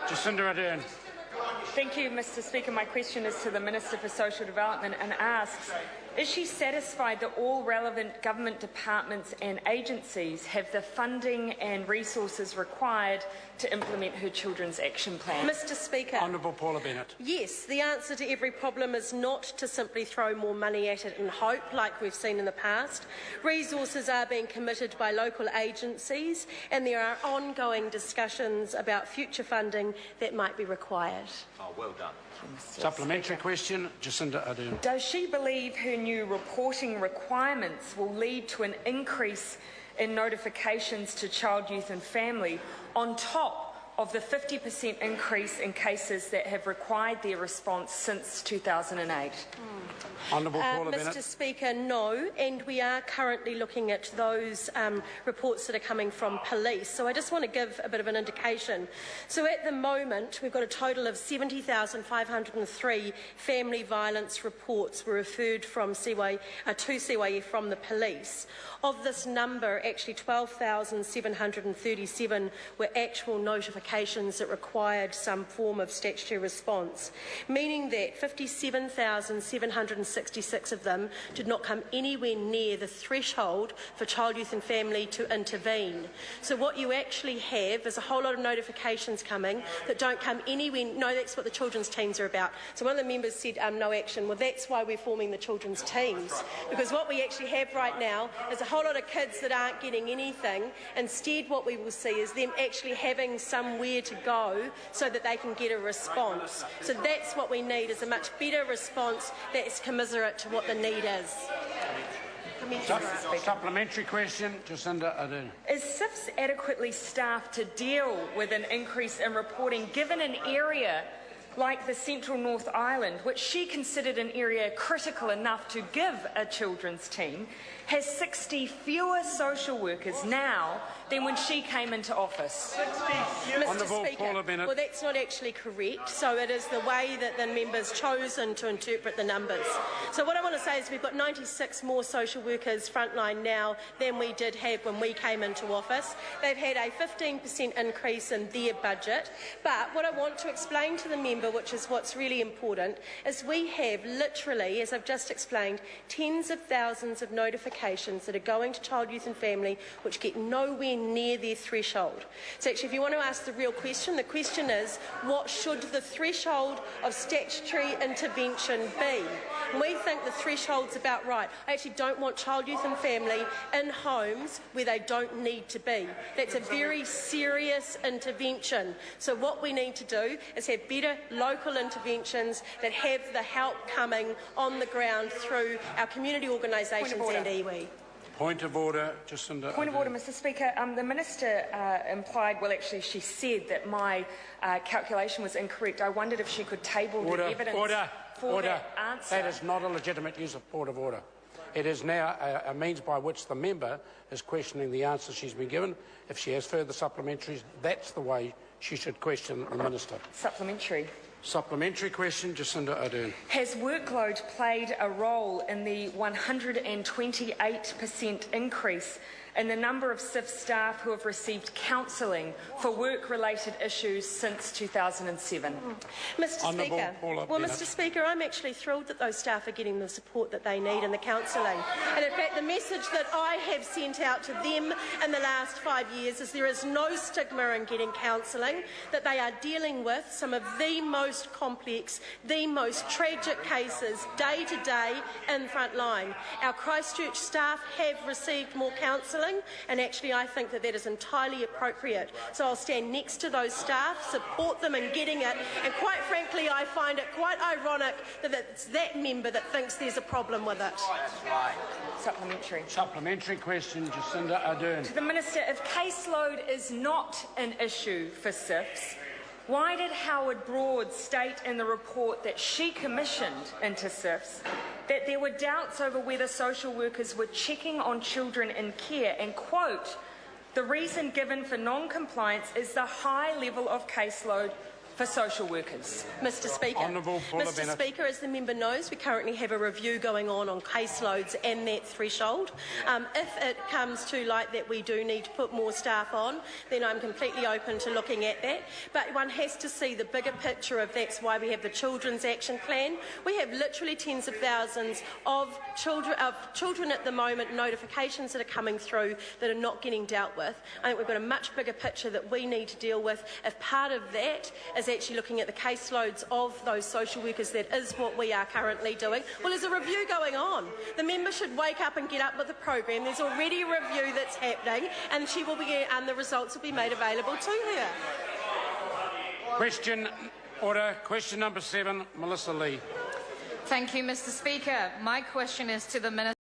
Jacinda Ardern. Thank you, Mr Speaker. My question is to the Minister for Social Development and asks, is she satisfied that all relevant government departments and agencies have the funding and resources required to implement her Children's Action Plan? Mr Speaker. Honourable Paula Bennett. Yes, the answer to every problem is not to simply throw more money at it and hope, like we've seen in the past. Resources are being committed by local agencies, and there are ongoing discussions about future funding that might be required. Oh, well done. Supplementary question, Jacinda Ardern. Does she believe her new reporting requirements will lead to an increase in notifications to Child, Youth and Family on top of the 50% increase in cases that have required their response since 2008? Honourable Paula Mr Bennett. Speaker, no, and we are currently looking at those reports that are coming from police. So I just want to give a bit of an indication. So at the moment, we've got a total of 70,503 family violence reports were referred from to CYF from the police. Of this number, actually 12,737 were actual notifications that required some form of statutory response, meaning that 57,766 of them did not come anywhere near the threshold for Child, Youth and Family to intervene. So what you actually have is a whole lot of notifications coming that don't come anywhere. No, that's what the children's teams are about. So one of the members said no action. Well, that's why we're forming the children's teams, because what we actually have right now is a whole lot of kids that aren't getting anything. Instead, what we will see is them actually having somewhere to go so that they can get a response. So that's what we need, is a much better response that is commensurate to what the need is. Supplementary question, Jacinda Ardern. Is SIFS adequately staffed to deal with an increase in reporting, given an area like the Central North Island, which she considered an area critical enough to give a children's team, has 60 fewer social workers now than when she came into office? Mr Speaker, well, that's not actually correct. So it is the way that the member's chosen to interpret the numbers. So what I want to say is we've got 96 more social workers frontline now than we did have when we came into office. They've had a 15% increase in their budget. But what I want to explain to the member, which is what's really important, is we have literally, as I've just explained, tens of thousands of notifications that are going to Child, Youth and Family which get nowhere near their threshold. So actually, if you want to ask the real question, the question is, what should the threshold of statutory intervention be? And we think the threshold's about right. I actually don't want Child, Youth and Family in homes where they don't need to be. That's a very serious intervention. So what we need to do is have better local interventions that have the help coming on the ground through our community organisations and iwi. Point of order, Jacinda. Point of order, Mr Speaker. The Minister implied, well, actually she said that my calculation was incorrect. I wondered if she could table the evidence for that answer. That is not a legitimate use of point of order. It is now a means by which the member is questioning the answer she's been given. If she has further supplementaries, that's the way she should question the Minister. Supplementary. Supplementary question, Jacinda Ardern. Has workload played a role in the 128% increase in the number of SIF staff who have received counselling for work-related issues since 2007? Mr Speaker, Mr Speaker, I'm actually thrilled that those staff are getting the support that they need and the counselling. And in fact, the message that I have sent out to them in the last 5 years is there is no stigma in getting counselling, that they are dealing with some of the most complex, the most tragic cases day to day in frontline. Our Christchurch staff have received more counselling, and actually I think that that is entirely appropriate. So I'll stand next to those staff, support them in getting it, and quite frankly I find it quite ironic that it's that member that thinks there's a problem with it. Supplementary. Supplementary question, Jacinda Ardern. To the Minister, if caseload is not an issue for SIFs, why did Howard Broad state in the report that she commissioned into SIFs that there were doubts over whether social workers were checking on children in care and, quote, the reason given for non-compliance is the high level of caseload for social workers? Mr Speaker, Honourable Paula Mr Bennett. Speaker, as the member knows, we currently have a review going on caseloads and that threshold. If it comes to light that we do need to put more staff on, then I'm completely open to looking at that. But one has to see the bigger picture of that's why we have the Children's Action Plan. We have literally tens of thousands of children at the moment, notifications that are coming through that are not getting dealt with. I think we've got a much bigger picture that we need to deal with. If part of that is actually looking at the caseloads of those social workers, that is what we are currently doing. Well, there's a review going on. The member should wake up and get up with the program. There's already a review that's happening, and she will be, and the results will be made available to her. Question order. Question number 7, Melissa Lee. Thank you, Mr Speaker. My question is to the Minister.